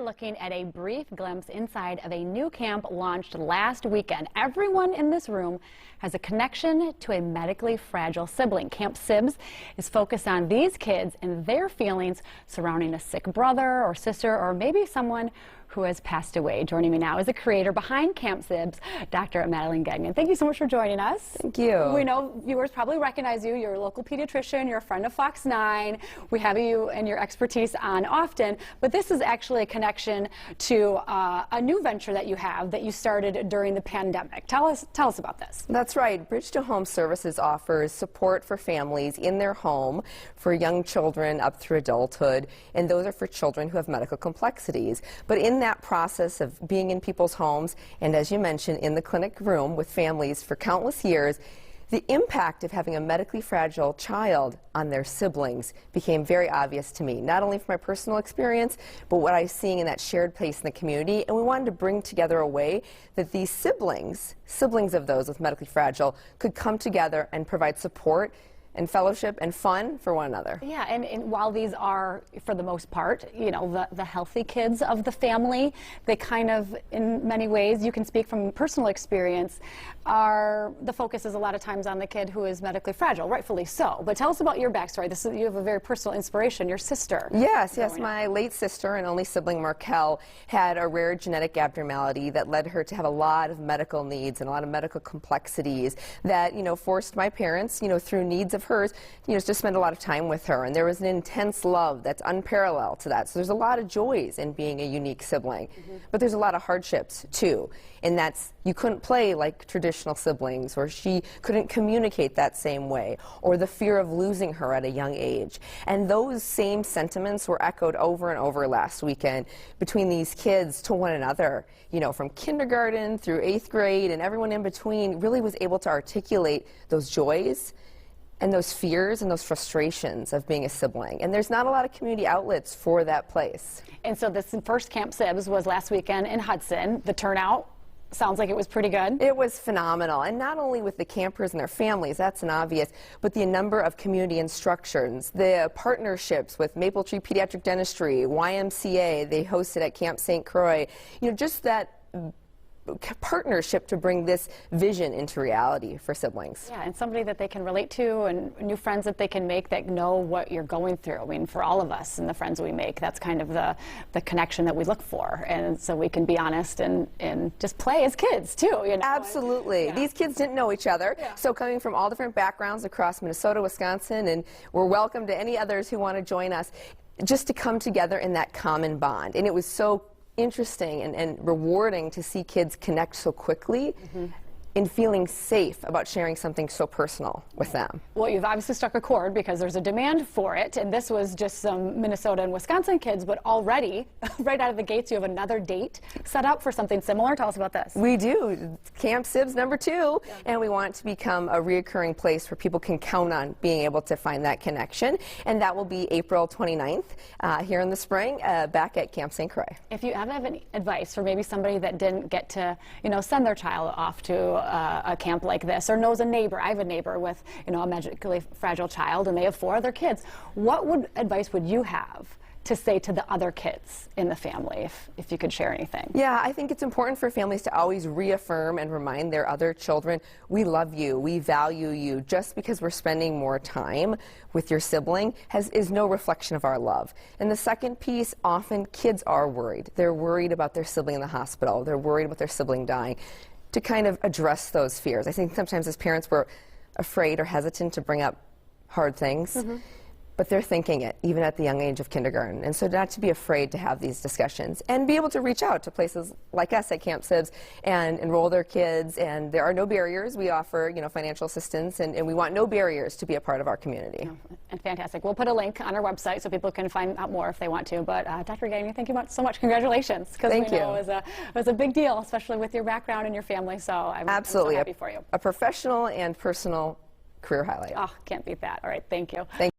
looking at a brief glimpse inside of a new camp launched last weekend. Everyone in this room has a connection to a medically fragile sibling. Camp SIBS is focused on these kids and their feelings surrounding a sick brother or sister or maybe someone who has passed away. Joining me now is the creator behind Camp SIBS, Dr. Madeline Gagnon. Thank you so much for joining us. Thank you. We know viewers probably recognize you. You're a local pediatrician. You're a friend of Fox 9. We have you and your expertise on often, but this is actually a connection to a new venture that you have that you started during the pandemic. Tell us about this. That's right. Bridge to Home Services offers support for families in their home for young children up through adulthood, and those are for children who have medical complexities. But in that process of being in people's homes, and as you mentioned, in the clinic room with families for countless years, the impact of having a medically fragile child on their siblings became very obvious to me, not only from my personal experience, but what I was seeing in that shared place in the community. And we wanted to bring together a way that these siblings of those with medically fragile, could come together and provide support and fellowship and fun for one another. Yeah, and while these are, for the most part, you know, the healthy kids of the family, they kind of, in many ways, you can speak from personal experience, the focus is a lot of times on the kid who is medically fragile, rightfully so. But tell us about your backstory. You have a very personal inspiration, your sister. Yes, my late sister and only sibling, Markel, had a rare genetic abnormality that led her to have a lot of medical needs and a lot of medical complexities that, you know, forced my parents, you know, through needs of hers, you know, to spend a lot of time with her. And there was an intense love that's unparalleled to that. So there's a lot of joys in being a unique sibling. But there's a lot of hardships, too. And that's, you couldn't play like traditional siblings, or she couldn't communicate that same way, or the fear of losing her at a young age. And those same sentiments were echoed over and over last weekend between these kids to one another, you know, from kindergarten through 8th grade, and everyone in between really was able to articulate those joys and those fears and those frustrations of being a sibling. And there's not a lot of community outlets for that place. And so this first Camp SIBS was last weekend in Hudson. The turnout sounds like it was pretty good. It was phenomenal, and not only with the campers and their families, that's an obvious, but the number of community instructions, the partnerships with Maple Tree Pediatric Dentistry, YMCA, they hosted at Camp St. Croix, you know, just that partnership to bring this vision into reality for siblings. Yeah, and somebody that they can relate to, and new friends that they can make that know what you're going through. I mean, for all of us and the friends we make, that's kind of the connection that we look for. And so we can be honest and just play as kids, too. You know? Absolutely. Yeah. These kids didn't know each other, so coming from all different backgrounds across Minnesota, Wisconsin, and we're welcome to any others who want to join us, just to come together in that common bond. And it was so interesting and rewarding to see kids connect so quickly in feeling safe about sharing something so personal with them. Well, you've obviously struck a chord because there's a demand for it, and this was just some Minnesota and Wisconsin kids, but already, right out of the gates, you have another date set up for something similar. Tell us about this. We do. Camp SIBS #2, and we want it to become a reoccurring place where people can count on being able to find that connection, and that will be April 29th here in the spring back at Camp St. Croix. If you have any advice for maybe somebody that didn't get to, you know, send their child off to a camp like this, or knows a neighbor. I have a neighbor with, you know, a medically fragile child, and they have 4 other kids. What advice would you have to say to the other kids in the family, if you could share anything? Yeah, I think it's important for families to always reaffirm and remind their other children, we love you, we value you. Just because we're spending more time with your sibling is no reflection of our love. And the second piece, often kids are worried. They're worried about their sibling in the hospital. They're worried about their sibling dying. To kind of address those fears. I think sometimes as parents we're afraid or hesitant to bring up hard things, but they're thinking it even at the young age of kindergarten. And so not to be afraid to have these discussions and be able to reach out to places like us at Camp SIBS and enroll their kids. And there are no barriers. We offer, you know, financial assistance, and we want no barriers to be a part of our community. And fantastic. We'll put a link on our website so people can find out more if they want to. But Dr. Gagnon, thank you so much. Congratulations. Thank you. It was a big deal, especially with your background and your family. So I'm so happy for you. A professional and personal career highlight. Oh, can't beat that. All right. Thank you.